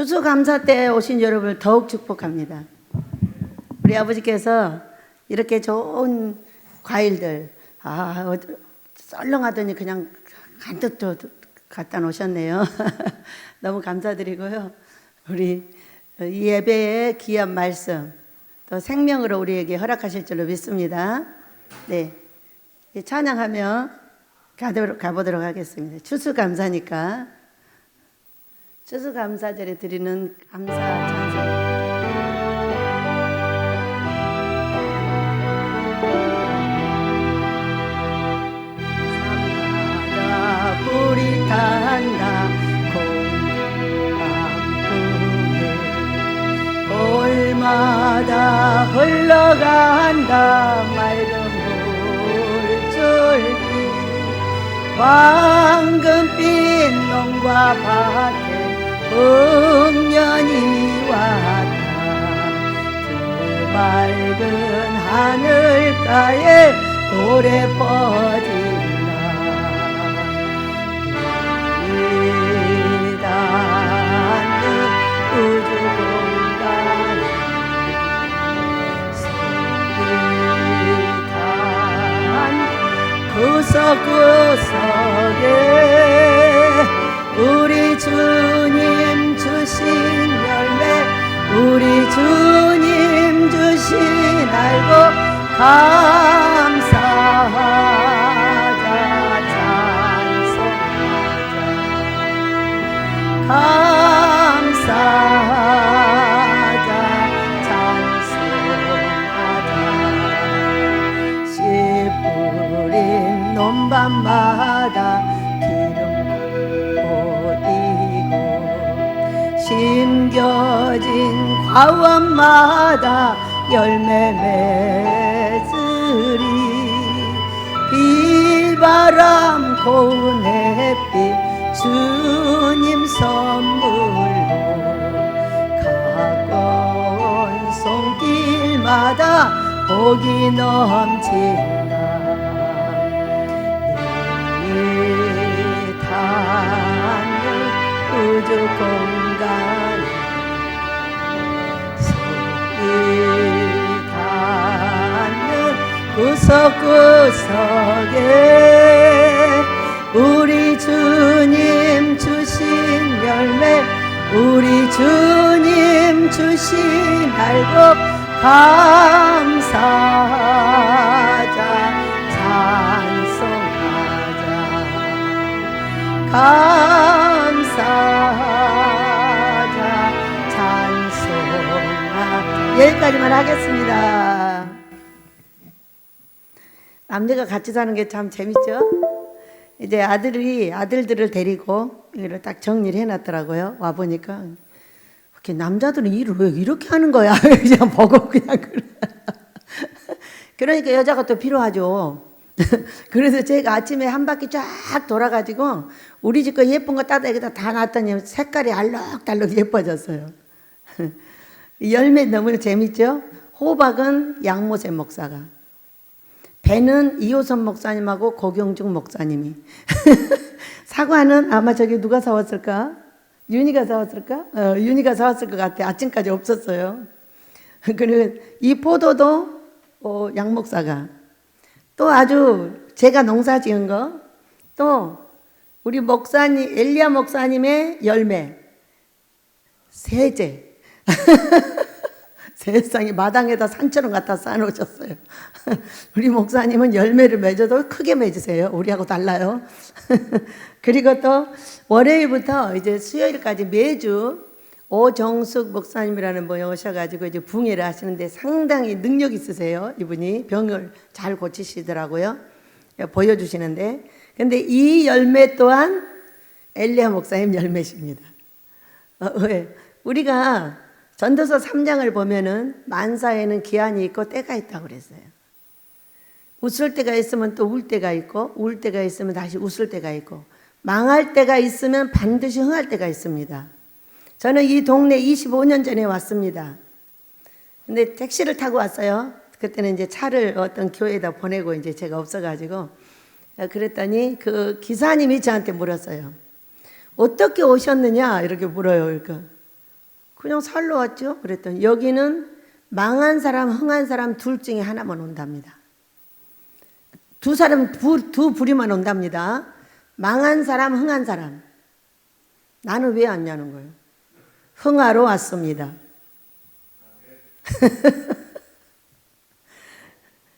추수감사 때 오신 여러분을 더욱 축복합니다. 우리 아버지께서 이렇게 좋은 과일들, 썰렁하더니 그냥 간뜩 갖다 놓으셨네요. 너무 감사드리고요. 우리 이 예배의 귀한 말씀, 또 생명으로 우리에게 허락하실 줄로 믿습니다. 네, 찬양하며 가보도록 하겠습니다. 추수감사니까 추수감사절에 드리는 감사 찬송. 불이 탄다 고향풍에 골마다 흘러간다 맑은 물줄기 황금빛 농과 밭에 풍년이 왔다 그 맑은 하늘가에 노래 퍼진다 우주 공간에 소리단 구석구석에 우리 주님 주신 열매 우리 주님 주신 알고 감사하자 찬송하자 감사하자 찬송하자 씨 뿌린 논밭마다 기름 보이고 심겨진 과원마다 열매 맺으리 비바람 고운 햇빛 주님 선물로 가까운 손길마다 복이 넘친다 내일 닿는 우주 공간에 손이 닿는 구석구석에 우리 주님 주신 열매 우리 주님 주신 알고 감사하자 찬송하자 감사하자 찬송하자 여기까지만 하겠습니다. 남녀가 같이 사는 게 참 재밌죠? 이제 아들들을 데리고 이걸 딱 정리를 해놨더라고요. 와 보니까 이렇게 남자들은 일을 왜 이렇게 하는 거야? 그냥 보고 그냥 그래. 그러니까 여자가 또 필요하죠. 그래서 제가 아침에 한 바퀴 쫙 돌아가지고 우리 집 거 예쁜 거 따다 여기다 다 놨더니 색깔이 알록달록 예뻐졌어요. 열매 너무 재밌죠? 호박은 양모세 목사가, 배는 이호선 목사님하고 고경중 목사님이 사과는 아마 저기 누가 사왔을까? 윤희가 사왔을까? 윤희가 사왔을 것 같아. 아침까지 없었어요. 그리고 이 포도도 양 목사가, 또 아주 제가 농사 지은 거, 또 우리 목사님 엘리야 목사님의 열매 세제 세상에 마당에다 산처럼 갖다 쌓아놓으셨어요. 우리 목사님은 열매를 맺어도 크게 맺으세요. 우리하고 달라요. 그리고 또 월요일부터 이제 수요일까지 매주 오정숙 목사님이라는 분이 오셔가지고 이제 붕해를 하시는데 상당히 능력 있으세요. 이분이 병을 잘 고치시더라고요. 보여주시는데. 근데 이 열매 또한 엘리야 목사님 열매십니다. 왜? 우리가 전도서 3장을 보면은 만사에는 기한이 있고 때가 있다고 그랬어요. 웃을 때가 있으면 또 울 때가 있고 울 때가 있으면 다시 웃을 때가 있고 망할 때가 있으면 반드시 흥할 때가 있습니다. 저는 이 동네 25년 전에 왔습니다. 근데 택시를 타고 왔어요. 그때는 이제 차를 어떤 교회에다 보내고 이제 제가 없어가지고 그랬더니 그 기사님이 저한테 물었어요. 어떻게 오셨느냐 이렇게 물어요. 그러니까 그냥 살러 왔죠. 그랬더니 여기는 망한 사람, 흥한 사람 둘 중에 하나만 온답니다. 두 부류만 온답니다. 망한 사람, 흥한 사람. 나는 왜 왔냐는 거예요. 흥하러 왔습니다.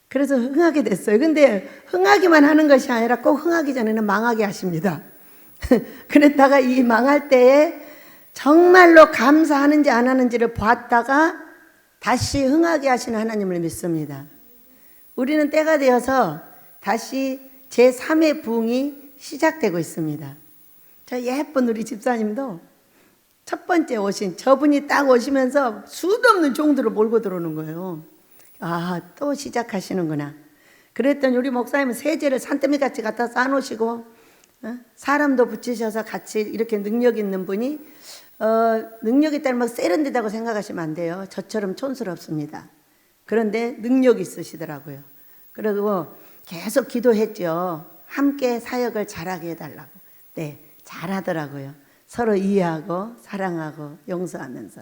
그래서 흥하게 됐어요. 근데 흥하기만 하는 것이 아니라 꼭 흥하기 전에는 망하게 하십니다. 그랬다가 이 망할 때에 정말로 감사하는지 안 하는지를 봤다가 다시 흥하게 하시는 하나님을 믿습니다. 우리는 때가 되어서 다시 제3의 부흥이 시작되고 있습니다. 저 예쁜 우리 집사님도 첫 번째 오신 저분이 딱 오시면서 수도 없는 종들을 몰고 들어오는 거예요. 아, 또 시작하시는구나. 그랬더니 우리 목사님은 세제를 산더미 같이 갖다 쌓아놓으시고 사람도 붙이셔서 같이 이렇게 능력 있는 분이 능력 있다는 막 세련되다고 생각하시면 안 돼요. 저처럼 촌스럽습니다. 그런데 능력이 있으시더라고요. 그리고 계속 기도했죠. 함께 사역을 잘하게 해달라고. 네, 잘하더라고요. 서로 이해하고 사랑하고 용서하면서.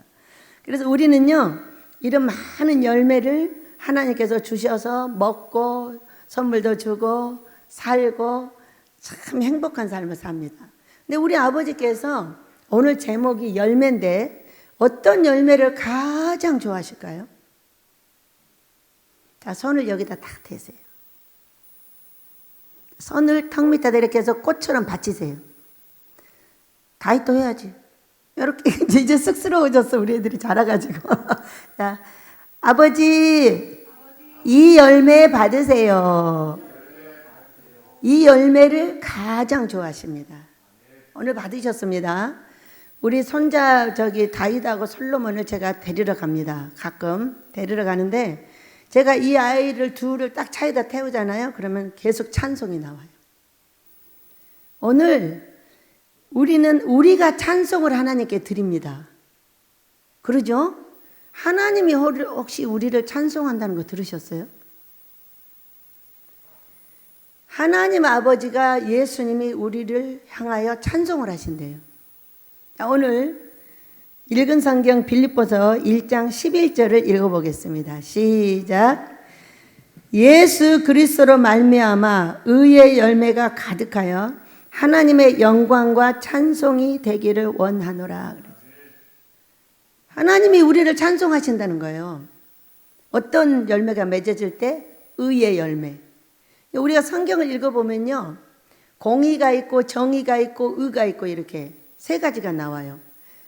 그래서 우리는요, 이런 많은 열매를 하나님께서 주셔서 먹고 선물도 주고 살고 참 행복한 삶을 삽니다. 근데 우리 아버지께서 오늘 제목이 열매인데 어떤 열매를 가장 좋아하실까요? 자, 손을 여기다 딱 대세요. 손을 턱 밑에다 이렇게 해서 꽃처럼 받치세요. 다이또 해야지. 이렇게 이제 쑥스러워졌어. 우리 애들이 자라가지고. 자, 아버지, 이 열매 받으세요. 이 열매를 가장 좋아하십니다. 오늘 받으셨습니다. 우리 손자 다윗하고 솔로몬을 제가 데리러 갑니다. 가끔 데리러 가는데 제가 이 아이를 둘을 딱 차에다 태우잖아요. 그러면 계속 찬송이 나와요. 오늘 우리가 찬송을 하나님께 드립니다. 그러죠? 하나님이 혹시 우리를 찬송한다는 거 들으셨어요? 하나님 아버지가 예수님이 우리를 향하여 찬송을 하신대요. 오늘 읽은 성경 빌립보서 1장 11절을 읽어보겠습니다. 시작. 예수 그리스도로 말미암아 의의 열매가 가득하여 하나님의 영광과 찬송이 되기를 원하노라. 하나님이 우리를 찬송하신다는 거예요. 어떤 열매가 맺어질 때? 의의 열매. 우리가 성경을 읽어보면요, 공의가 있고 정의가 있고 의가 있고 이렇게 세 가지가 나와요.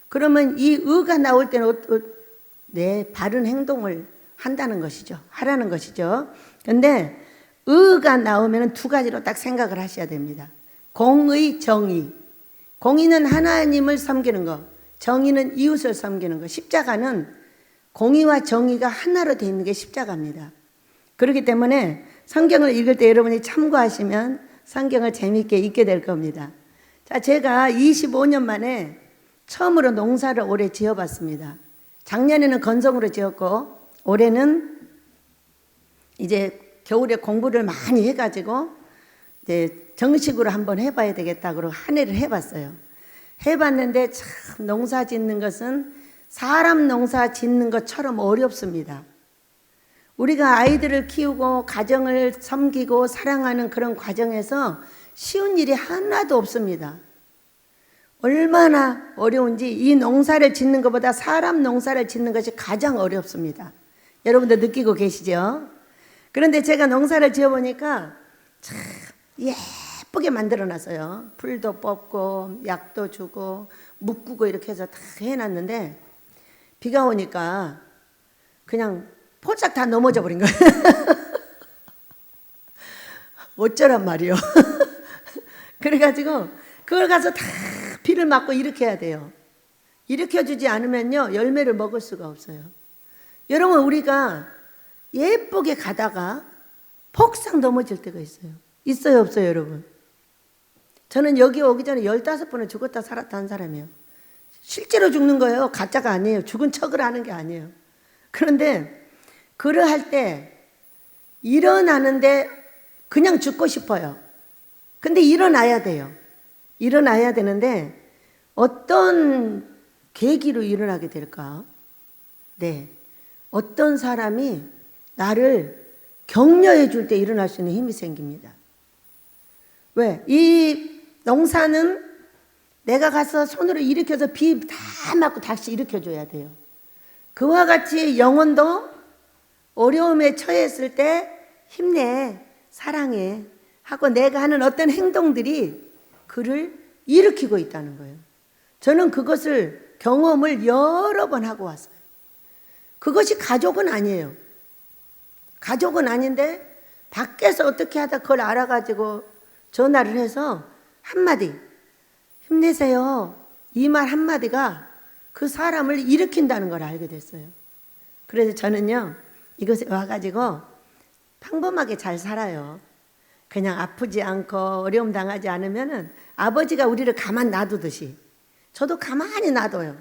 그러면 이 의가 나올 때는 네, 바른 행동을 한다는 것이죠. 하라는 것이죠. 그런데 의가 나오면 두 가지로 딱 생각을 하셔야 됩니다. 공의, 정의. 공의는 하나님을 섬기는 것, 정의는 이웃을 섬기는 것. 십자가는 공의와 정의가 하나로 되어 있는 게 십자가입니다. 그렇기 때문에 성경을 읽을 때 여러분이 참고하시면 성경을 재미있게 읽게 될 겁니다. 자, 제가 25년 만에 처음으로 농사를 올해 지어봤습니다. 작년에는 건성으로 지었고 올해는 이제 겨울에 공부를 많이 해가지고 이제 정식으로 한번 해봐야 되겠다 그러고 한 해를 해봤어요. 해봤는데 참 농사 짓는 것은 사람 농사 짓는 것처럼 어렵습니다. 우리가 아이들을 키우고 가정을 섬기고 사랑하는 그런 과정에서 쉬운 일이 하나도 없습니다. 얼마나 어려운지 이 농사를 짓는 것보다 사람 농사를 짓는 것이 가장 어렵습니다. 여러분도 느끼고 계시죠? 그런데 제가 농사를 지어보니까 참 예쁘게 만들어놨어요. 풀도 뽑고 약도 주고 묶고 이렇게 해서 다 해놨는데 비가 오니까 그냥 폴싹 다 넘어져 버린 거예요. 어쩌란 말이요. 그래가지고 그걸 가서 다 비를 맞고 일으켜야 돼요. 일으켜주지 않으면요 열매를 먹을 수가 없어요. 여러분 우리가 예쁘게 가다가 폭삭 넘어질 때가 있어요. 있어요 없어요 여러분? 저는 여기 오기 전에 15번을 죽었다 살았다 한 사람이에요. 실제로 죽는 거예요. 가짜가 아니에요. 죽은 척을 하는 게 아니에요. 그런데 그러할 때 일어나는데 그냥 죽고 싶어요. 근데 일어나야 돼요. 일어나야 되는데 어떤 계기로 일어나게 될까? 네. 어떤 사람이 나를 격려해 줄 때 일어날 수 있는 힘이 생깁니다. 왜? 이 농사는 내가 가서 손으로 일으켜서 비 다 맞고 다시 일으켜줘야 돼요. 그와 같이 영혼도 어려움에 처했을 때 힘내, 사랑해 하고 내가 하는 어떤 행동들이 그를 일으키고 있다는 거예요. 저는 그것을 경험을 여러 번 하고 왔어요. 그것이 가족은 아니에요. 가족은 아닌데 밖에서 어떻게 하다 그걸 알아가지고 전화를 해서 한마디 힘내세요. 이 말 한마디가 그 사람을 일으킨다는 걸 알게 됐어요. 그래서 저는요 이곳에 와가지고 평범하게 잘 살아요. 그냥 아프지 않고 어려움 당하지 않으면은 아버지가 우리를 가만 놔두듯이 저도 가만히 놔둬요.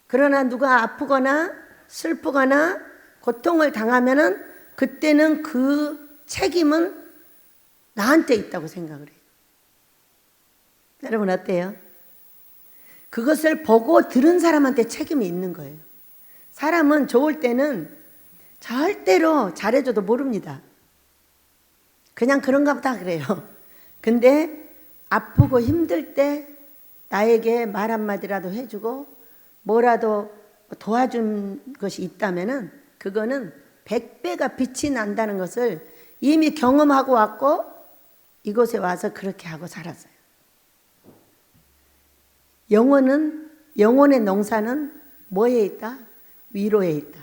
그러나 누가 아프거나 슬프거나 고통을 당하면은 그때는 그 책임은 나한테 있다고 생각을 해요. 여러분 어때요? 그것을 보고 들은 사람한테 책임이 있는 거예요. 사람은 좋을 때는 절대로 잘해줘도 모릅니다. 그냥 그런가 보다 그래요. 근데 아프고 힘들 때 나에게 말 한마디라도 해주고 뭐라도 도와준 것이 있다면은 그거는 100배가 빛이 난다는 것을 이미 경험하고 왔고 이곳에 와서 그렇게 하고 살았어요. 영혼의 농사는 뭐에 있다? 위로에 있다.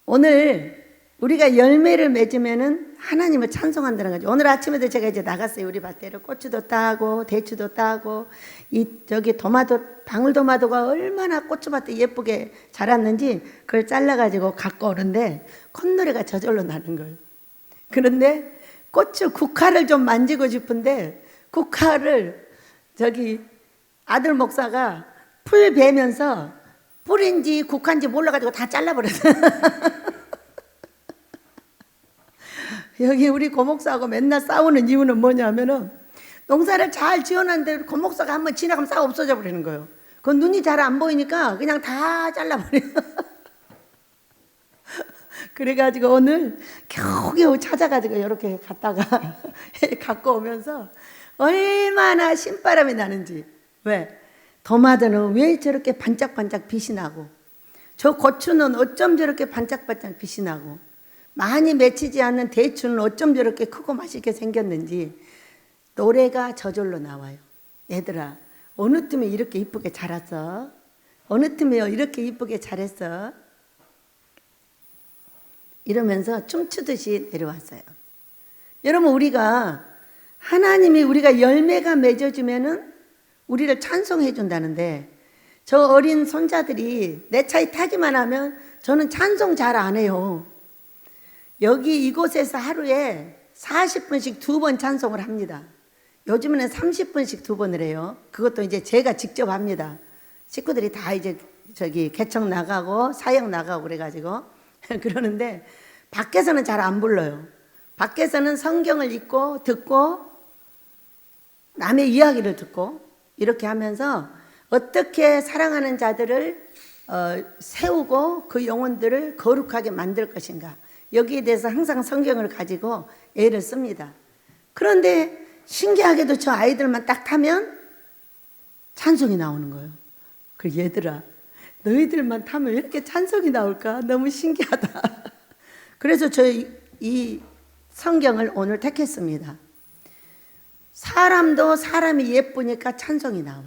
오늘 우리가 열매를 맺으면은 하나님을 찬송한다는 거죠. 오늘 아침에도 제가 이제 나갔어요. 우리 밭에를 고추도 따고 대추도 따고 저기 토마토 방울토마토가 얼마나 고추밭에 예쁘게 자랐는지 그걸 잘라가지고 갖고 오는데 콧노래가 저절로 나는 거예요. 그런데 고추 국화를 좀 만지고 싶은데 국화를 저기 아들 목사가 풀 베면서 뿌린지 국화인지 몰라가지고 다 잘라버렸어요. 여기 우리 고목사하고 맨날 싸우는 이유는 뭐냐면은 농사를 잘 지어놨는데 고목사가 한번 지나가면 싹 없어져 버리는 거예요. 그 눈이 잘 안 보이니까 그냥 다 잘라버려요. 그래가지고 오늘 겨우겨우 찾아가지고 이렇게 갔다가 갖고 오면서 얼마나 신바람이 나는지. 왜? 토마토는 왜 저렇게 반짝반짝 빛이 나고 저 고추는 어쩜 저렇게 반짝반짝 빛이 나고 많이 맺히지 않는 대추는 어쩜 저렇게 크고 맛있게 생겼는지 노래가 저절로 나와요. 얘들아 어느 틈에 이렇게 이쁘게 자랐어? 어느 틈에 이렇게 이쁘게 자랐어? 이러면서 춤추듯이 내려왔어요. 여러분 우리가 하나님이 우리가 열매가 맺어지면은 우리를 찬송해 준다는데 저 어린 손자들이 내 차에 타기만 하면 저는 찬송 잘 안 해요. 여기 이곳에서 하루에 40분씩 2번 찬송을 합니다. 요즘에는 30분씩 2번을 해요. 그것도 이제 제가 직접 합니다. 식구들이 다 이제 저기 개척 나가고 사역 나가고 그래가지고 그러는데 밖에서는 잘 안 불러요. 밖에서는 성경을 읽고 듣고 남의 이야기를 듣고 이렇게 하면서 어떻게 사랑하는 자들을 세우고 그 영혼들을 거룩하게 만들 것인가 여기에 대해서 항상 성경을 가지고 애를 씁니다. 그런데 신기하게도 저 아이들만 딱 타면 찬송이 나오는 거예요. 그래 얘들아 너희들만 타면 왜 이렇게 찬송이 나올까? 너무 신기하다. 그래서 저희 이 성경을 오늘 택했습니다. 사람도 사람이 예쁘니까 찬송이 나와.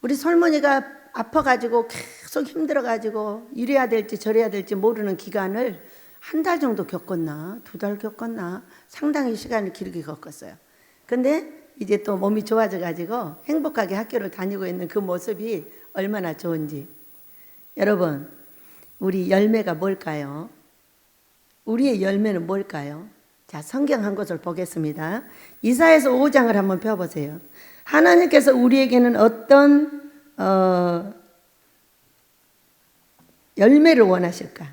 우리 솔몬이가 아파가지고 계속 힘들어가지고 이래야 될지 저래야 될지 모르는 기간을 1달 정도 겪었나 2달 겪었나 상당히 시간을 길게 겪었어요. 근데 이제 또 몸이 좋아져가지고 행복하게 학교를 다니고 있는 그 모습이 얼마나 좋은지. 여러분 우리 열매가 뭘까요? 우리의 열매는 뭘까요? 자, 성경 한 곳을 보겠습니다. 이사야서 5장을 한번 펴보세요. 하나님께서 우리에게는 어떤 열매를 원하실까?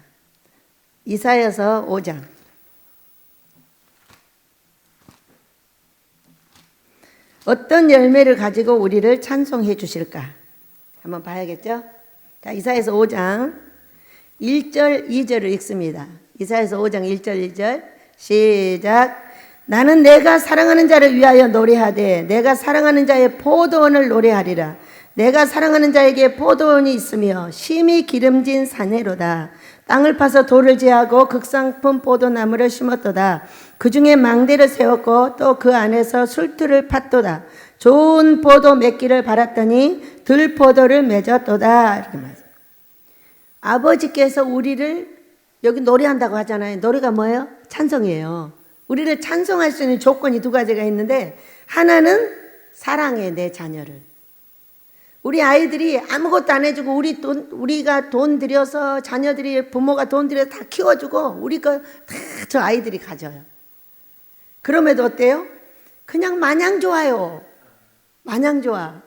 이사야서 5장. 어떤 열매를 가지고 우리를 찬송해 주실까? 한번 봐야겠죠? 자, 이사야서 5장 1절 2절을 읽습니다. 이사야서 5장 1절 2절 시작. 나는 내가 사랑하는 자를 위하여 노래하되 내가 사랑하는 자의 포도원을 노래하리라. 내가 사랑하는 자에게 포도원이 있으며 심히 기름진 사내로다. 땅을 파서 돌을 제하고 극상품 포도나무를 심었도다. 그 중에 망대를 세웠고 또 그 안에서 술틀을 팠도다. 좋은 포도 맺기를 바랐더니 들포도를 맺었도다. 이렇게 말해요. 아버지께서 우리를 여기 노래한다고 하잖아요. 노래가 뭐예요? 찬송이에요. 우리를 찬송할 수 있는 조건이 두 가지가 있는데, 하나는 사랑해, 내 자녀를. 우리 아이들이 아무것도 안 해주고 우리가 돈 들여서, 자녀들이 부모가 돈 들여서 다 키워주고 우리가 다 저 아이들이 가져요. 그럼에도 어때요? 그냥 마냥 좋아요. 마냥 좋아.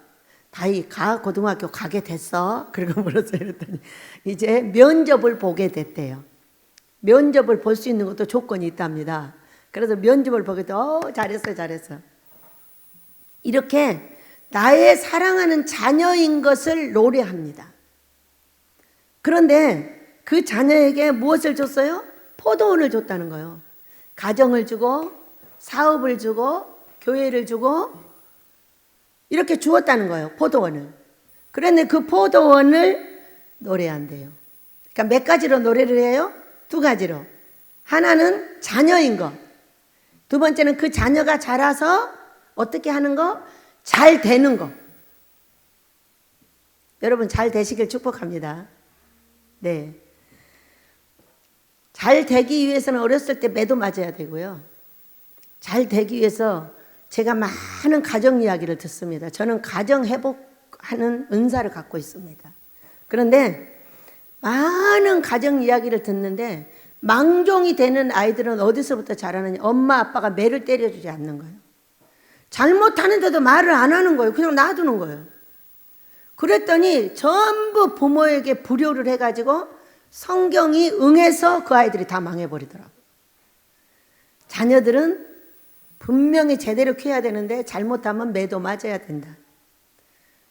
다이 고등학교 가게 됐어? 그러고 물었어요. 그랬더니 이제 면접을 보게 됐대요. 면접을 볼 수 있는 것도 조건이 있답니다. 그래서 면접을 보게 돼. 잘했어. 이렇게 나의 사랑하는 자녀인 것을 노래합니다. 그런데 그 자녀에게 무엇을 줬어요? 포도원을 줬다는 거예요. 가정을 주고 사업을 주고 교회를 주고 이렇게 주었다는 거예요. 포도원을. 그런데 그 포도원을 노래한대요. 그러니까 몇 가지로 노래를 해요? 두 가지로. 하나는 자녀인 것. 두 번째는 그 자녀가 자라서 어떻게 하는 거? 잘 되는 거. 여러분 잘 되시길 축복합니다. 네. 잘 되기 위해서는 어렸을 때 매도 맞아야 되고요. 잘 되기 위해서 제가 많은 가정 이야기를 듣습니다. 저는 가정 회복하는 은사를 갖고 있습니다. 그런데 많은 가정 이야기를 듣는데 망종이 되는 아이들은 어디서부터 자라느냐? 엄마 아빠가 매를 때려주지 않는 거예요. 잘못하는데도 말을 안 하는 거예요. 그냥 놔두는 거예요. 그랬더니 전부 부모에게 불효를 해가지고 성경이 응해서 그 아이들이 다 망해버리더라고요. 자녀들은 분명히 제대로 키워야 되는데 잘못하면 매도 맞아야 된다.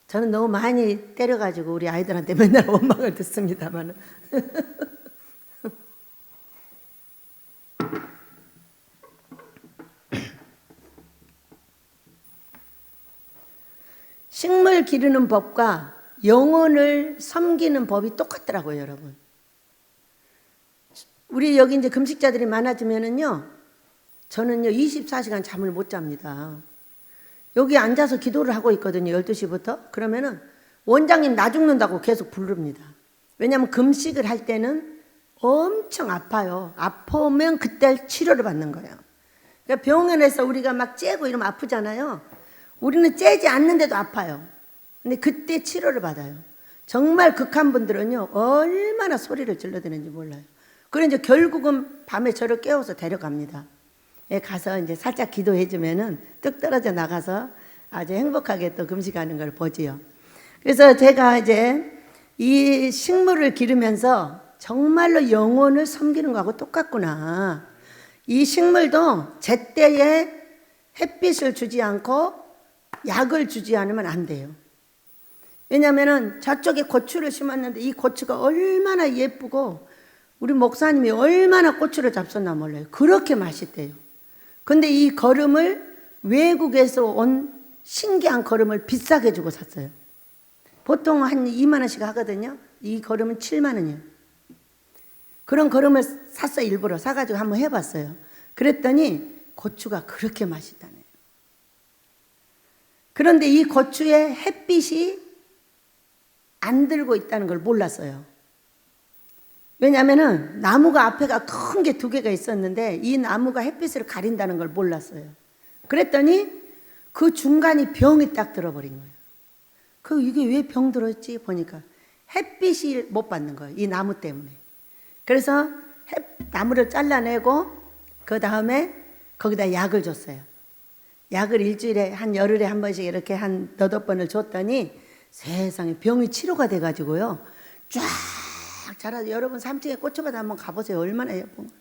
저는 너무 많이 때려가지고 우리 아이들한테 맨날 원망을 듣습니다만 식물 기르는 법과 영혼을 섬기는 법이 똑같더라고요, 여러분. 우리 여기 이제 금식자들이 많아지면은요, 저는요 24시간 잠을 못 잡니다. 여기 앉아서 기도를 하고 있거든요, 12시부터. 그러면은 원장님 나 죽는다고 계속 부릅니다. 왜냐하면 금식을 할 때는 엄청 아파요. 아프면 그때 치료를 받는 거예요. 그러니까 병원에서 우리가 막 째고 이러면 아프잖아요. 우리는 째지 않는데도 아파요. 근데 그때 치료를 받아요. 정말 극한 분들은요, 얼마나 소리를 질러대는지 몰라요. 그래 이제 결국은 밤에 저를 깨워서 데려갑니다. 가서 이제 살짝 기도해주면은 뚝 떨어져 나가서 아주 행복하게 또 금식하는 걸 보지요. 그래서 제가 이제 이 식물을 기르면서 정말로 영혼을 섬기는 거하고 똑같구나. 이 식물도 제때에 햇빛을 주지 않고 약을 주지 않으면 안 돼요. 왜냐하면 저쪽에 고추를 심었는데 이 고추가 얼마나 예쁘고 우리 목사님이 얼마나 고추를 잡섰나 몰라요. 그렇게 맛있대요. 근데 이 거름을 외국에서 온 신기한 거름을 비싸게 주고 샀어요. 보통 한 2만 원씩 하거든요. 이 거름은 7만 원이에요. 그런 거름을 샀어요. 일부러 사가지고 한번 해봤어요. 그랬더니 고추가 그렇게 맛있다네요. 그런데 이 고추에 햇빛이 안 들고 있다는 걸 몰랐어요. 왜냐하면 나무가 앞에가 큰 게 2개가 있었는데 이 나무가 햇빛을 가린다는 걸 몰랐어요. 그랬더니 그 중간이 병이 딱 들어버린 거예요. 이게 왜 병 들었지? 보니까 햇빛이 못 받는 거예요. 이 나무 때문에. 그래서 나무를 잘라내고 그 다음에 거기다 약을 줬어요. 약을 일주일에 열흘에 한 번씩 이렇게 한 8번을 줬더니 세상에 병이 치료가 돼가지고요. 쫙 자라서 여러분 3층에 고추밭 한번 가보세요. 얼마나 예쁜 거예요.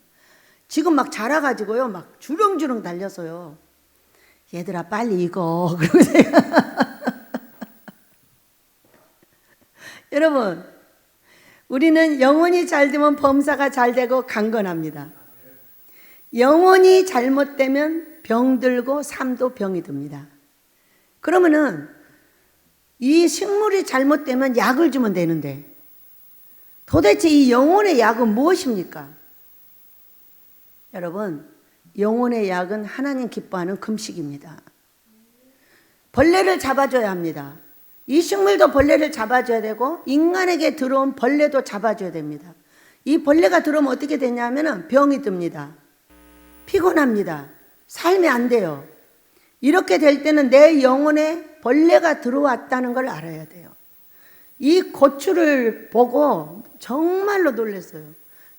지금 막 자라가지고요. 막 주렁주렁 달려서요. 얘들아 빨리 익어. 그러고 제가 여러분, 우리는 영혼이 잘 되면 범사가 잘 되고 강건합니다. 영혼이 잘못되면 병들고 삶도 병이 듭니다. 그러면은 이 식물이 잘못되면 약을 주면 되는데 도대체 이 영혼의 약은 무엇입니까? 여러분, 영혼의 약은 하나님 기뻐하는 금식입니다. 벌레를 잡아줘야 합니다. 이 식물도 벌레를 잡아줘야 되고 인간에게 들어온 벌레도 잡아줘야 됩니다. 이 벌레가 들어오면 어떻게 되냐면 병이 듭니다. 피곤합니다. 삶이 안 돼요. 이렇게 될 때는 내 영혼에 벌레가 들어왔다는 걸 알아야 돼요. 이 고추를 보고 정말로 놀랐어요.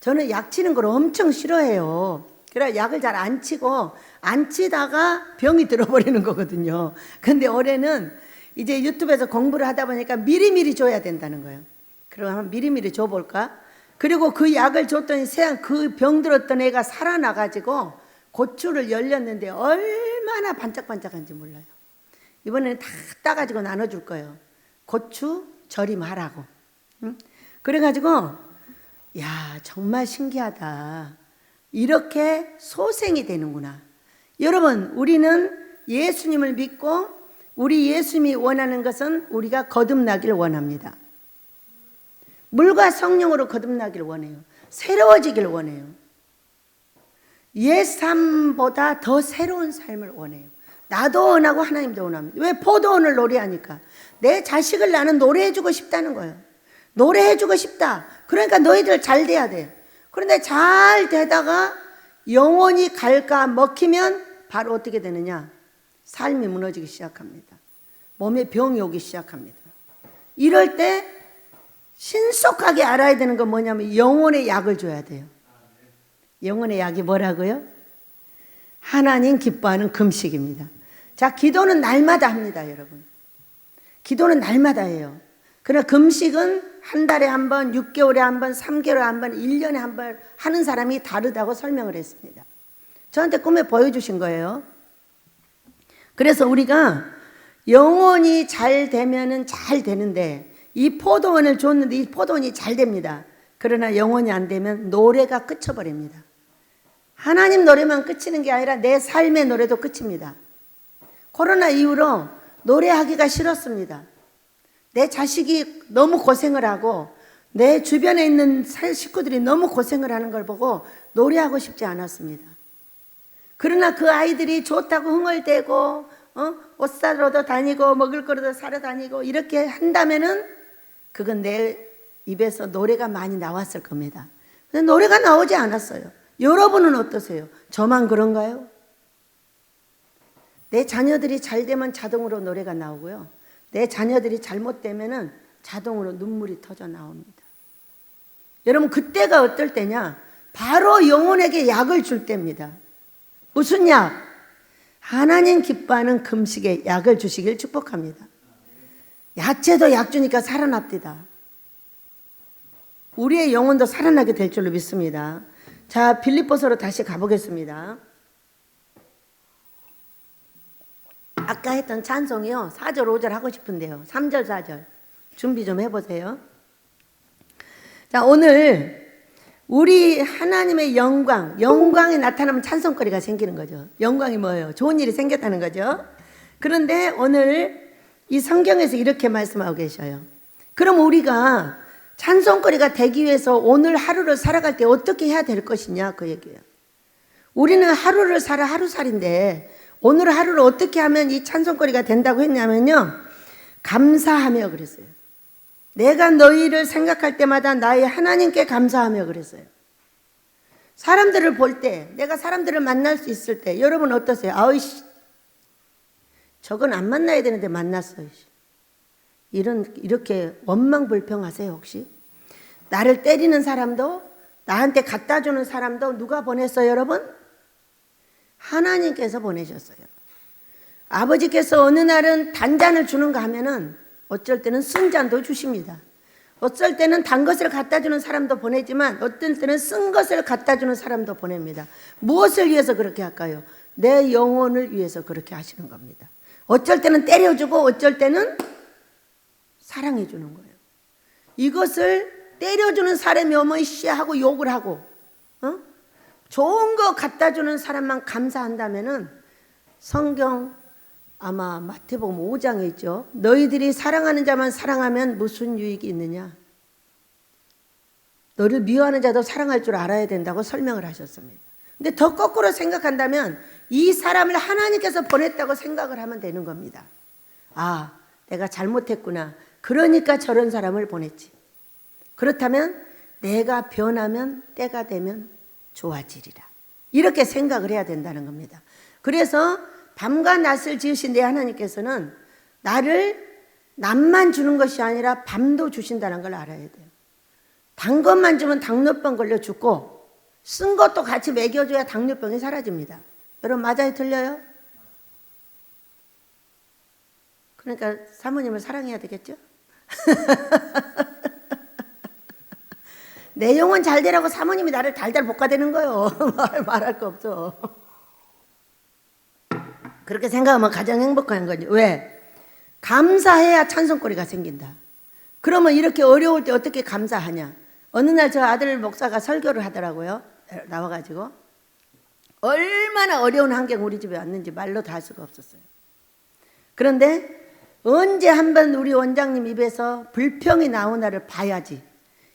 저는 약 치는 걸 엄청 싫어해요. 그래 약을 잘 안 치고 안 치다가 병이 들어버리는 거거든요. 근데 올해는 이제 유튜브에서 공부를 하다 보니까 미리미리 줘야 된다는 거예요. 그럼 한번 미리미리 줘볼까? 그리고 그 약을 줬더니 그 병 들었던 애가 살아나가지고 고추를 열렸는데 얼마나 반짝반짝한지 몰라요. 이번에는 다 따가지고 나눠줄 거예요. 고추 절임하라고. 응? 그래가지고 야 정말 신기하다. 이렇게 소생이 되는구나. 여러분, 우리는 예수님을 믿고 우리 예수님이 원하는 것은 우리가 거듭나기를 원합니다. 물과 성령으로 거듭나기를 원해요. 새로워지기를 원해요. 옛 삶보다 더 새로운 삶을 원해요. 나도 원하고 하나님도 원합니다. 왜? 포도원을 노래하니까. 내 자식을 나는 노래해주고 싶다는 거예요. 노래해주고 싶다. 그러니까 너희들 잘 돼야 돼. 그런데 잘 되다가 영혼이 갈까 먹히면 바로 어떻게 되느냐? 삶이 무너지기 시작합니다. 몸에 병이 오기 시작합니다. 이럴 때 신속하게 알아야 되는 건 뭐냐면 영혼의 약을 줘야 돼요. 영혼의 약이 뭐라고요? 하나님 기뻐하는 금식입니다. 자, 기도는 날마다 합니다, 여러분. 기도는 날마다 해요. 그러나 금식은 한 달에 한 번, 6개월에 한 번, 3개월에 한 번, 1년에 한 번 하는 사람이 다르다고 설명을 했습니다. 저한테 꿈에 보여주신 거예요. 그래서 우리가 영혼이 잘 되면은 잘 되는데 이 포도원을 줬는데 이 포도원이 잘 됩니다. 그러나 영혼이 안 되면 노래가 끝쳐버립니다. 하나님 노래만 끝이는 게 아니라 내 삶의 노래도 끝입니다. 코로나 이후로 노래하기가 싫었습니다. 내 자식이 너무 고생을 하고 내 주변에 있는 식구들이 너무 고생을 하는 걸 보고 노래하고 싶지 않았습니다. 그러나 그 아이들이 좋다고 흥얼대고 옷 사러도 다니고 먹을 거라도 사러 다니고 이렇게 한다면은 그건 내 입에서 노래가 많이 나왔을 겁니다. 근데 노래가 나오지 않았어요. 여러분은 어떠세요? 저만 그런가요? 내 자녀들이 잘 되면 자동으로 노래가 나오고요. 내 자녀들이 잘못되면은 자동으로 눈물이 터져 나옵니다. 여러분, 그때가 어떨 때냐? 바로 영혼에게 약을 줄 때입니다. 무슨 약? 하나님 기뻐하는 금식의 약을 주시길 축복합니다. 야채도 약 주니까 살아납니다. 우리의 영혼도 살아나게 될 줄로 믿습니다. 자, 빌립보서로 다시 가보겠습니다. 아까 했던 찬송이요, 4절 5절 하고 싶은데요. 3절 4절 준비 좀 해보세요. 자, 오늘 우리 하나님의 영광이 나타나면 찬송거리가 생기는 거죠. 영광이 뭐예요? 좋은 일이 생겼다는 거죠. 그런데 오늘 이 성경에서 이렇게 말씀하고 계셔요. 그럼 우리가 찬송거리가 되기 위해서 오늘 하루를 살아갈 때 어떻게 해야 될 것이냐, 그 얘기예요. 우리는 하루를 살아 하루살인데 오늘 하루를 어떻게 하면 이 찬송거리가 된다고 했냐면요, 감사하며 그랬어요. 내가 너희를 생각할 때마다 나의 하나님께 감사하며 그랬어요. 사람들을 볼 때, 내가 사람들을 만날 수 있을 때 여러분 어떠세요? 아이씨, 저건 안 만나야 되는데 만났어요. 이렇게 원망불평하세요 혹시? 나를 때리는 사람도, 나한테 갖다 주는 사람도 누가 보냈어요, 여러분? 하나님께서 보내셨어요. 아버지께서 어느 날은 단잔을 주는가 하면은 어쩔 때는 쓴 잔도 주십니다. 어쩔 때는 단 것을 갖다 주는 사람도 보내지만 어떨 때는 쓴 것을 갖다 주는 사람도 보냅니다. 무엇을 위해서 그렇게 할까요? 내 영혼을 위해서 그렇게 하시는 겁니다. 어쩔 때는 때려주고 어쩔 때는 사랑해 주는 거예요. 이것을 때려주는 사람이 오면 하고 욕을 하고, 좋은 거 갖다 주는 사람만 감사한다면은 성경 아마 마태복음 5장에 있죠. 너희들이 사랑하는 자만 사랑하면 무슨 유익이 있느냐? 너를 미워하는 자도 사랑할 줄 알아야 된다고 설명을 하셨습니다. 근데 더 거꾸로 생각한다면 이 사람을 하나님께서 보냈다고 생각을 하면 되는 겁니다. 아, 내가 잘못했구나. 그러니까 저런 사람을 보냈지. 그렇다면 내가 변하면 때가 되면 좋아지리라. 이렇게 생각을 해야 된다는 겁니다. 그래서 밤과 낮을 지으신 내 하나님께서는 낮만 주는 것이 아니라 밤도 주신다는 걸 알아야 돼요. 단 것만 주면 당뇨병 걸려 죽고 쓴 것도 같이 먹여줘야 당뇨병이 사라집니다. 여러분 맞아요? 틀려요? 그러니까 사모님을 사랑해야 되겠죠? 내 영혼 잘 되라고 사모님이 나를 달달 볶아대는 거예요. 말할 거 없어. 그렇게 생각하면 가장 행복한 거지. 왜? 감사해야 찬송거리가 생긴다. 그러면 이렇게 어려울 때 어떻게 감사하냐? 어느 날 저 아들 목사가 설교를 하더라고요. 나와가지고 얼마나 어려운 환경 우리 집에 왔는지 말로 다 할 수가 없었어요. 그런데 언제 한번 우리 원장님 입에서 불평이 나오나를 봐야지.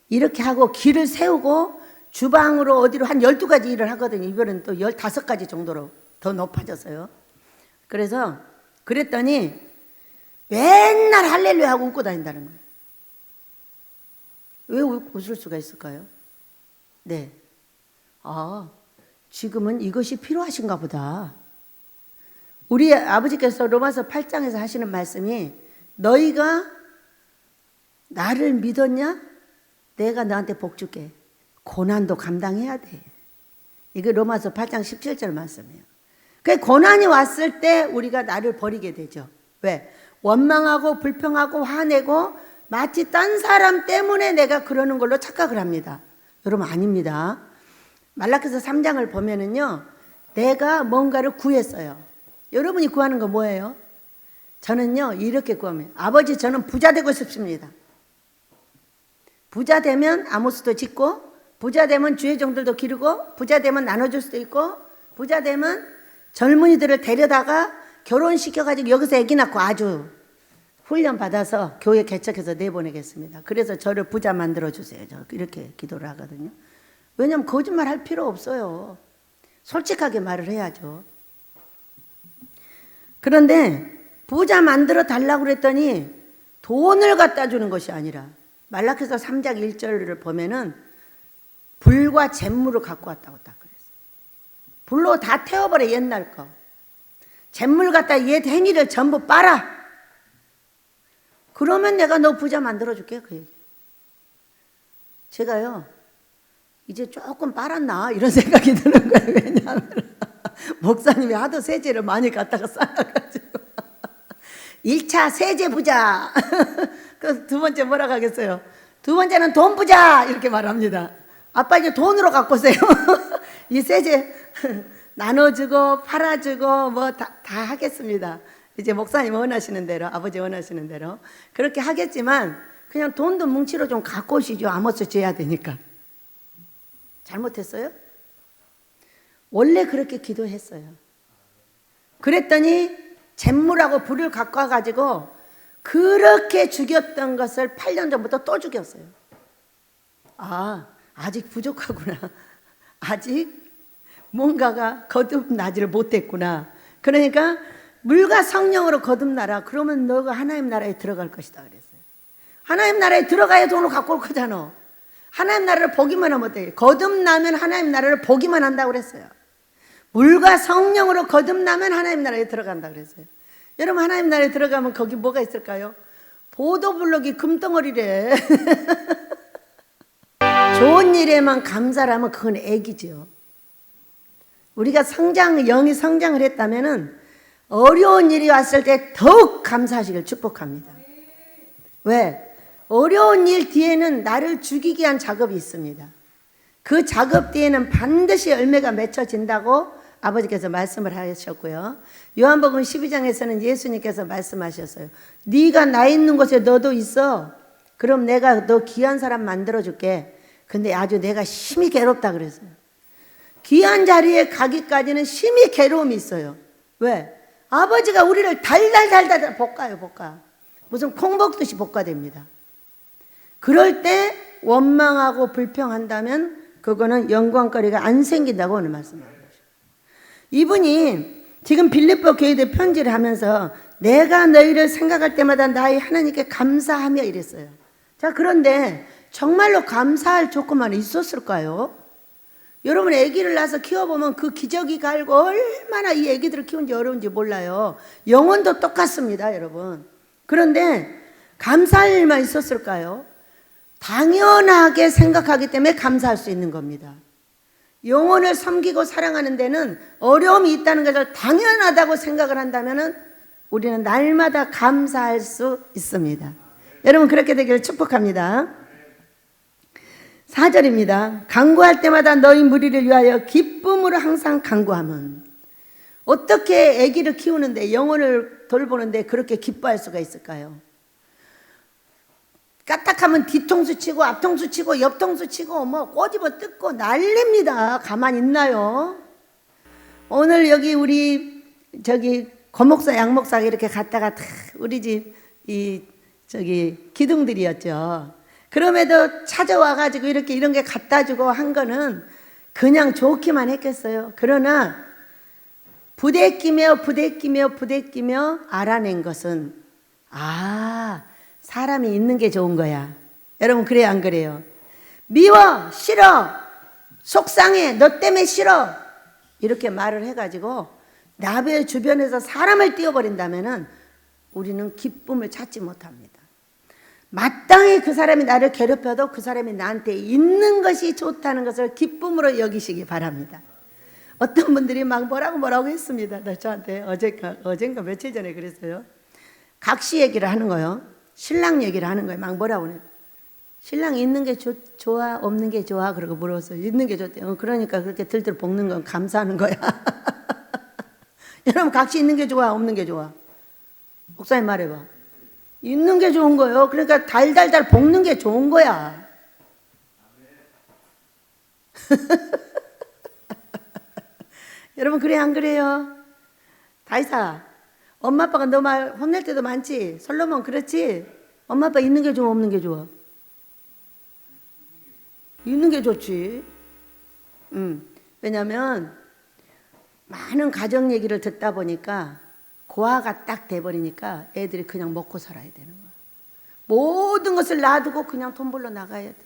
이렇게 하고 길을 세우고 주방으로 어디로 한 12가지 일을 하거든요. 이번엔 또 15가지 정도로 더 높아졌어요. 그래서 그랬더니 맨날 할렐루야 하고 웃고 다닌다는 거예요. 왜 웃을 수가 있을까요? 네. 아, 지금은 이것이 필요하신가 보다. 우리 아버지께서 로마서 8장에서 하시는 말씀이 너희가 나를 믿었냐? 내가 너한테 복 줄게. 고난도 감당해야 돼. 이게 로마서 8장 17절 말씀이에요. 그 고난이 왔을 때 우리가 나를 버리게 되죠. 왜? 원망하고 불평하고 화내고 마치 딴 사람 때문에 내가 그러는 걸로 착각을 합니다. 여러분 아닙니다. 말라기서 3장을 보면은요, 내가 뭔가를 구했어요. 여러분이 구하는 거 뭐예요? 저는요 이렇게 구합니다. 아버지, 저는 부자 되고 싶습니다. 부자 되면 아모스도 짓고, 부자 되면 주의종들도 기르고, 부자 되면 나눠줄 수도 있고, 부자 되면 젊은이들을 데려다가 결혼시켜가지고 여기서 애기 낳고 아주 훈련 받아서 교회 개척해서 내보내겠습니다. 그래서 저를 부자 만들어주세요. 저 이렇게 기도를 하거든요. 왜냐하면 거짓말 할 필요 없어요. 솔직하게 말을 해야죠. 그런데 부자 만들어 달라고 그랬더니 돈을 갖다 주는 것이 아니라 말라기서 3장 1절을 보면은 불과 잿물을 갖고 왔다고 딱 그랬어요. 불로 다 태워버려 옛날 거. 잿물 갖다 옛 행위를 전부 빨아. 그러면 내가 너 부자 만들어줄게. 그 얘기. 제가요 이제 조금 빨았나 이런 생각이 드는 거예요. 왜냐하면 목사님이 하도 세제를 많이 갖다가 쌓아가지고 1차 세제 부자. 그 두 번째 뭐라고 하겠어요? 두 번째는 돈 부자 이렇게 말합니다. 아빠 이제 돈으로 갖고 오세요. 이 세제 나눠주고 팔아주고 뭐 다 하겠습니다. 이제 목사님 원하시는 대로, 아버지 원하시는 대로 그렇게 하겠지만 그냥 돈도 뭉치로 좀 갖고 오시죠. 아모스 줘야 되니까. 잘못했어요? 원래 그렇게 기도했어요. 그랬더니 잿물하고 불을 갖고 와가지고 그렇게 죽였던 것을 8년 전부터 또 죽였어요. 아, 아직 부족하구나. 아직 뭔가가 거듭나지를 못했구나. 그러니까 물과 성령으로 거듭나라. 그러면 너가 하나님 나라에 들어갈 것이다 그랬어요. 하나님 나라에 들어가야 돈을 갖고 올 거잖아. 하나님 나라를 보기만 하면 돼. 거듭나면 하나님 나라를 보기만 한다고 그랬어요. 물과 성령으로 거듭나면 하나님 나라에 들어간다 그랬어요. 여러분 하나님 나라에 들어가면 거기 뭐가 있을까요? 보도블록이 금덩어리래. 좋은 일에만 감사를 하면 그건 애기죠. 우리가 영이 성장을 했다면은 어려운 일이 왔을 때 더욱 감사하시길 축복합니다. 왜? 어려운 일 뒤에는 나를 죽이기 위한 작업이 있습니다. 그 작업 뒤에는 반드시 열매가 맺혀진다고 아버지께서 말씀을 하셨고요. 요한복음 12장에서는 예수님께서 말씀하셨어요. 네가 나 있는 곳에 너도 있어. 그럼 내가 너 귀한 사람 만들어줄게. 근데 아주 내가 심히 괴롭다 그랬어요. 귀한 자리에 가기까지는 심히 괴로움이 있어요. 왜? 아버지가 우리를 달달달달 볶아요. 무슨 콩 볶듯이 볶아댑니다. 그럴 때 원망하고 불평한다면 그거는 영광거리가 안 생긴다고 오늘 말씀하는 거죠. 이분이 지금 빌립보 교회에 편지를 하면서 내가 너희를 생각할 때마다 나의 하나님께 감사하며 이랬어요. 자, 그런데 정말로 감사할 조건만 있었을까요? 여러분 아기를 낳아서 키워보면 그 기저귀 갈고 얼마나 이 아기들을 키우는지 어려운지 몰라요. 영혼도 똑같습니다, 여러분. 그런데 감사할 일만 있었을까요? 당연하게 생각하기 때문에 감사할 수 있는 겁니다. 영혼을 섬기고 사랑하는 데는 어려움이 있다는 것을 당연하다고 생각을 한다면 우리는 날마다 감사할 수 있습니다. 여러분 그렇게 되기를 축복합니다. 4절입니다. 간구할 때마다 너희 무리를 위하여 기쁨으로 항상 간구함은. 어떻게 아기를 키우는데 영혼을 돌보는데 그렇게 기뻐할 수가 있을까요? 까딱하면 뒤통수 치고 앞통수 치고 옆통수 치고 뭐 꼬집어 뜯고 난립니다. 가만히 있나요? 오늘 여기 우리 저기 고목사 양목사 이렇게 갔다가 다 우리 집 이 저기 기둥들이었죠. 그럼에도 찾아와가지고 이렇게 이런 게 갖다 주고 한 거는 좋기만 했겠어요. 그러나 부대끼며 알아낸 것은 사람이 있는 게 좋은 거야. 여러분 그래요 안 그래요? 미워, 싫어, 속상해, 너 때문에 싫어 이렇게 말을 해가지고 나의 주변에서 사람을 띄워버린다면 우리는 기쁨을 찾지 못합니다. 마땅히 그 사람이 나를 괴롭혀도 그 사람이 나한테 있는 것이 좋다는 것을 기쁨으로 여기시기 바랍니다. 어떤 분들이 막 뭐라고 했습니다. 저한테 어젠가 며칠 전에 그랬어요. 각시 얘기를 하는 거예요. 신랑 얘기를 하는 거예요. 막 뭐라고 그래요. 신랑 있는 게 좋아 없는 게 좋아 그러고 물었어요. 있는 게 좋대요. 그러니까 그렇게 들들 볶는 건 감사하는 거야. 여러분 각시 있는 게 좋아 없는 게 좋아? 목사님 말해봐. 있는 게 좋은 거예요. 그러니까 달달달 볶는 게 좋은 거야. 여러분 그래 안 그래요? 다이사 엄마 아빠가 너 말 혼낼 때도 많지? 솔로몬 그렇지? 엄마 아빠 있는 게 좋아 없는 게 좋아? 있는 게 좋지. 왜냐하면 많은 가정 얘기를 듣다 보니까 고아가 딱 돼버리니까 애들이 그냥 먹고 살아야 되는 거야. 모든 것을 놔두고 그냥 돈 벌러 나가야 돼.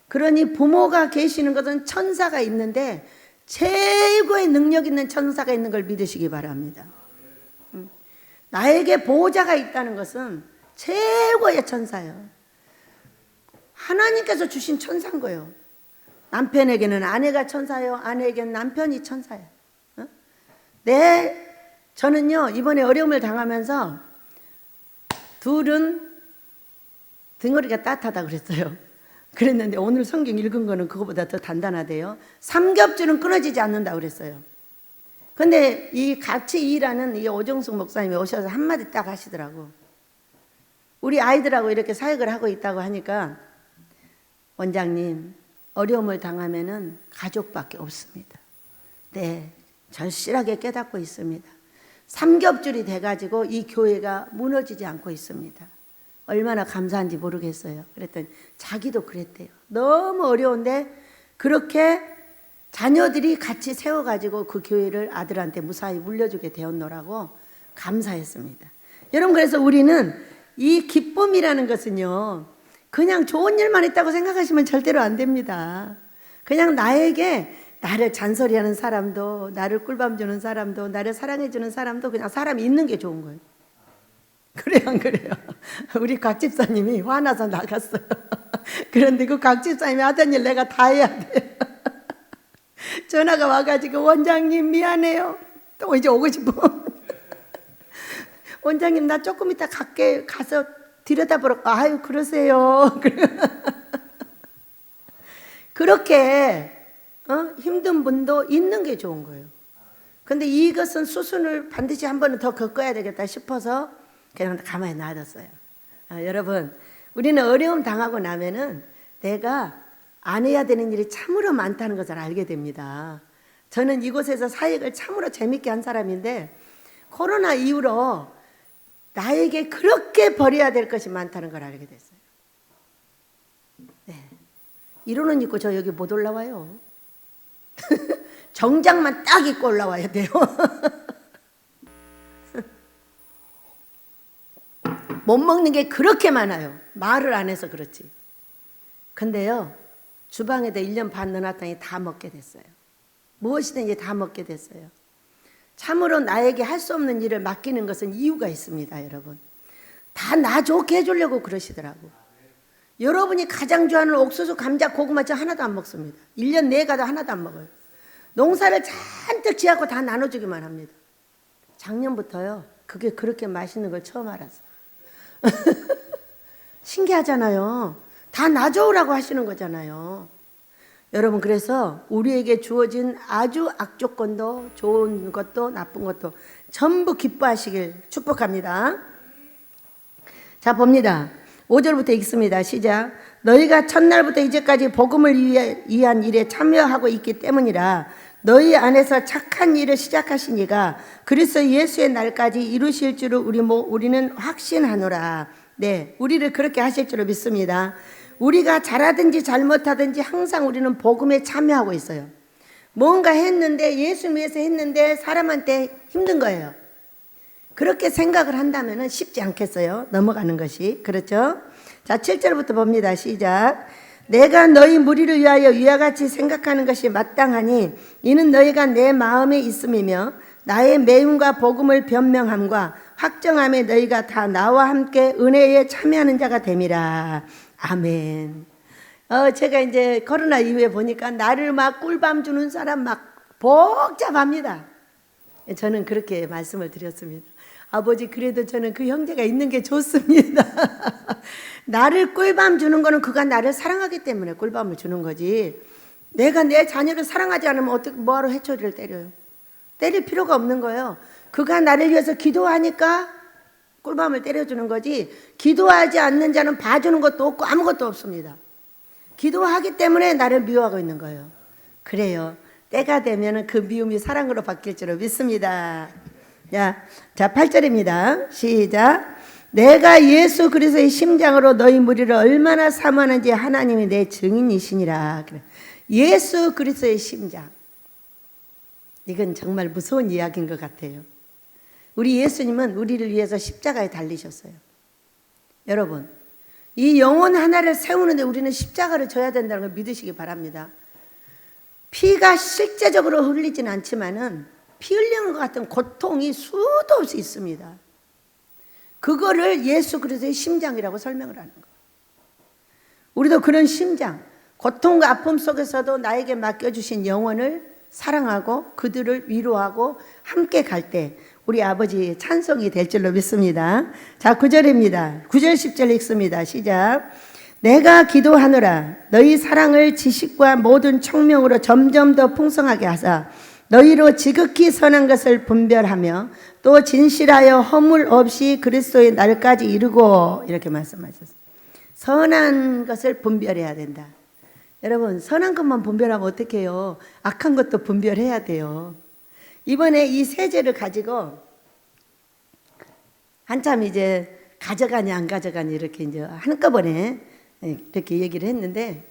그러니 부모가 계시는 것은 천사가 있는데 최고의 능력 있는 천사가 있는 걸 믿으시기 바랍니다. 나에게 보호자가 있다는 것은 최고의 천사예요. 하나님께서 주신 천사인 거예요. 남편에게는 아내가 천사예요. 아내에게는 남편이 천사예요. 저는요 이번에 어려움을 당하면서 둘은 등허리가 따뜻하다 그랬어요. 그랬는데 오늘 성경 읽은 거는 그거보다 더 단단하대요. 삼겹줄은 끊어지지 않는다 그랬어요. 근데 이 같이 일하는 이 오정숙 목사님이 오셔서 한마디 딱 하시더라고. 우리 아이들하고 이렇게 사역을 하고 있다고 하니까 원장님 어려움을 당하면은 가족밖에 없습니다. 네, 절실하게 깨닫고 있습니다. 삼겹줄이 돼가지고 이 교회가 무너지지 않고 있습니다. 얼마나 감사한지 모르겠어요. 그랬더니 자기도 그랬대요. 너무 어려운데 그렇게 자녀들이 같이 세워가지고 그 교회를 아들한테 무사히 물려주게 되었노라고 감사했습니다. 여러분 그래서 우리는 이 기쁨이라는 것은요 그냥 좋은 일만 있다고 생각하시면 절대로 안 됩니다. 그냥 나를 잔소리하는 사람도 나를 꿀밤 주는 사람도 나를 사랑해 주는 사람도 그냥 사람이 있는 게 좋은 거예요. 그래요 안 그래요? 우리 곽 집사님이 화나서 나갔어요. 그런데 그 곽 집사님이 하던 일 내가 다 해야 돼요. 전화가 와가지고 원장님 미안해요. 또 이제 오고 싶어. 원장님 나 조금 이따 가서 들여다보러. 아유 그러세요. 그렇게 힘든 분도 있는 게 좋은 거예요. 근데 이것은 수순을 반드시 한 번은 더 겪어야 되겠다 싶어서 그냥 가만히 놔뒀어요. 여러분 우리는 어려움 당하고 나면은 내가 안 해야 되는 일이 참으로 많다는 것을 알게 됩니다. 저는 이곳에서 사역을 참으로 재밌게 한 사람인데 코로나 이후로 나에게 그렇게 버려야 될 것이 많다는 걸 알게 됐어요. 네. 이론은 있고 저 여기 못 올라와요. 정장만 딱 입고 올라와야 돼요. 못 먹는 게 그렇게 많아요. 말을 안 해서 그렇지. 근데요, 주방에다 1년 반 넣어놨더니 다 먹게 됐어요. 무엇이든지 다 먹게 됐어요. 참으로 나에게 할 수 없는 일을 맡기는 것은 이유가 있습니다, 여러분. 다 나 좋게 해주려고 그러시더라고. 여러분이 가장 좋아하는 옥수수, 감자, 고구마 저 하나도 안 먹습니다. 1년 내에 가도 하나도 안 먹어요. 농사를 잔뜩 지어갖고 다 나눠주기만 합니다. 작년부터요, 그게 그렇게 맛있는 걸 처음 알았어요. 신기하잖아요. 다 놔줘라고 하시는 거잖아요. 여러분, 그래서 우리에게 주어진 아주 악조건도 좋은 것도 나쁜 것도 전부 기뻐하시길 축복합니다. 자, 봅니다. 5절부터 읽습니다. 시작. 너희가 첫날부터 이제까지 복음을 위한 일에 참여하고 있기 때문이라. 너희 안에서 착한 일을 시작하신 이가 그리스도 예수의 날까지 이루실 줄을 우리는 확신하노라. 네, 우리를 그렇게 하실 줄을 믿습니다. 우리가 잘하든지 잘못하든지 항상 우리는 복음에 참여하고 있어요. 뭔가 했는데, 예수를 위해서 했는데 사람한테 힘든 거예요. 그렇게 생각을 한다면 쉽지 않겠어요? 넘어가는 것이. 그렇죠? 자, 7절부터 봅니다. 시작. 내가 너희 무리를 위하여 위와 같이 생각하는 것이 마땅하니 이는 너희가 내 마음에 있음이며 나의 매움과 복음을 변명함과 확정함에 너희가 다 나와 함께 은혜에 참여하는 자가 됨이라. 아멘. 제가 이제 코로나 이후에 보니까 나를 막 꿀밤 주는 사람 막 복잡합니다. 저는 그렇게 말씀을 드렸습니다. 아버지, 그래도 저는 그 형제가 있는 게 좋습니다. 나를 꿀밤 주는 거는 그가 나를 사랑하기 때문에 꿀밤을 주는 거지. 내가 내 자녀를 사랑하지 않으면 어떻게 뭐하러 해초리를 때려요? 때릴 필요가 없는 거예요. 그가 나를 위해서 기도하니까 꿀밤을 때려주는 거지, 기도하지 않는 자는 봐주는 것도 없고 아무것도 없습니다. 기도하기 때문에 나를 미워하고 있는 거예요. 그래요. 때가 되면 그 미움이 사랑으로 바뀔 줄을 믿습니다. 자, 8절입니다. 시작. 내가 예수 그리스도의 심장으로 너희 무리를 얼마나 사모하는지 하나님이 내 증인이시니라. 예수 그리스도의 심장. 이건 정말 무서운 이야기인 것 같아요. 우리 예수님은 우리를 위해서 십자가에 달리셨어요. 여러분, 이 영혼 하나를 세우는데 우리는 십자가를 져야 된다는 걸 믿으시기 바랍니다. 피가 실제적으로 흘리진 않지만은 피 흘리는 것 같은 고통이 수도 없이 있습니다. 그거를 예수 그리스도의 심장이라고 설명을 하는 거예요. 우리도 그런 심장, 고통과 아픔 속에서도 나에게 맡겨주신 영혼을 사랑하고 그들을 위로하고 함께 갈 때 우리 아버지의 찬송이 될 줄로 믿습니다. 자, 9절입니다. 9절 10절 읽습니다. 시작. 내가 기도하노라. 너희 사랑을 지식과 모든 청명으로 점점 더 풍성하게 하사 너희로 지극히 선한 것을 분별하며 또 진실하여 허물 없이 그리스도의 날까지 이루고, 이렇게 말씀하셨어요. 선한 것을 분별해야 된다. 여러분, 선한 것만 분별하면 어떻게 해요? 악한 것도 분별해야 돼요. 이번에 이 세제를 가지고 한참 이제 가져가니 안 가져가니 이렇게 이제 한꺼번에 이렇게 얘기를 했는데,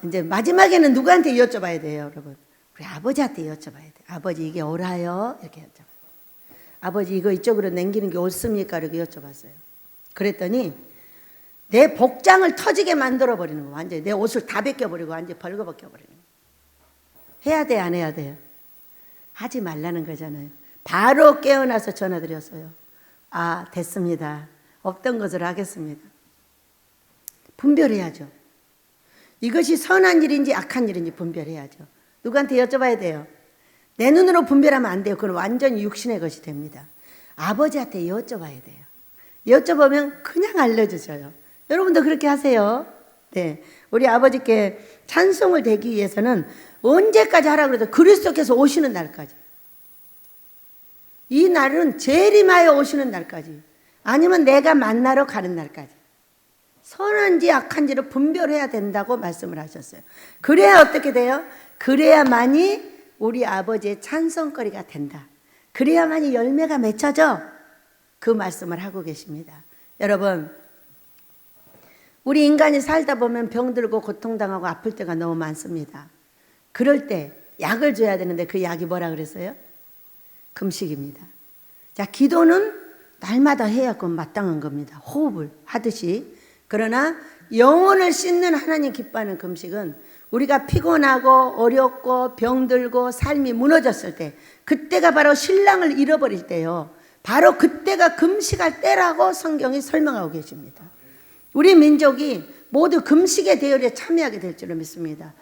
이제 마지막에는 누구한테 여쭤봐야 돼요, 여러분? 우리 아버지한테 여쭤봐야 돼요. 아버지, 이게 옳아요? 이렇게 여쭤봐요. 아버지, 이거 이쪽으로 남기는 게 옳습니까? 이렇게 여쭤봤어요. 그랬더니 내 복장을 터지게 만들어버리는 거예요. 완전히 내 옷을 다 벗겨버리고 완전히 벌거벗겨버리는 거예요. 해야 돼, 안 해야 돼요? 하지 말라는 거잖아요. 바로 깨어나서 전화드렸어요. 됐습니다. 없던 것을 하겠습니다. 분별해야죠. 이것이 선한 일인지 악한 일인지 분별해야죠. 누구한테 여쭤봐야 돼요? 내 눈으로 분별하면 안 돼요. 그건 완전히 육신의 것이 됩니다. 아버지한테 여쭤봐야 돼요. 여쭤보면 그냥 알려주셔요. 여러분도 그렇게 하세요. 네, 우리 아버지께 찬송을 되기 위해서는 언제까지 하라고 그래도 그리스도께서 오시는 날까지, 이 날은 재림하여 오시는 날까지, 아니면 내가 만나러 가는 날까지, 선한지 악한지를 분별해야 된다고 말씀을 하셨어요. 그래야 어떻게 돼요? 그래야만이 우리 아버지의 찬송거리가 된다. 그래야만이 열매가 맺혀져. 그 말씀을 하고 계십니다. 여러분, 우리 인간이 살다 보면 병들고 고통당하고 아플 때가 너무 많습니다. 그럴 때 약을 줘야 되는데 그 약이 뭐라 그랬어요? 금식입니다. 자, 기도는 날마다 해야 마땅한 겁니다. 호흡을 하듯이. 그러나 영혼을 씻는 하나님 기뻐하는 금식은 우리가 피곤하고 어렵고 병들고 삶이 무너졌을 때, 그때가 바로 신랑을 잃어버릴 때요. 바로 그때가 금식할 때라고 성경이 설명하고 계십니다. 우리 민족이 모두 금식의 대열에 참여하게 될 줄을 믿습니다.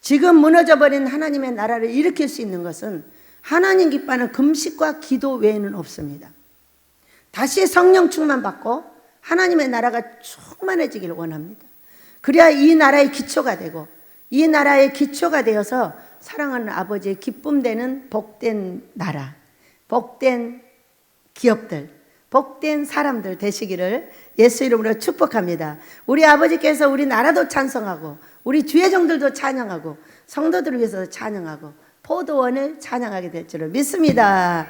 지금 무너져버린 하나님의 나라를 일으킬 수 있는 것은 하나님 기뻐하는 금식과 기도 외에는 없습니다. 다시 성령 충만 받고 하나님의 나라가 충만해지기를 원합니다. 그래야 이 나라의 기초가 되고 이 나라의 기초가 되어서 사랑하는 아버지의 기쁨 되는 복된 나라, 복된 기업들, 복된 사람들 되시기를 예수 이름으로 축복합니다. 우리 아버지께서 우리 나라도 찬송하고 우리 주의종들도 찬양하고 성도들을 위해서 찬양하고 포도원을 찬양하게 될 줄을 믿습니다.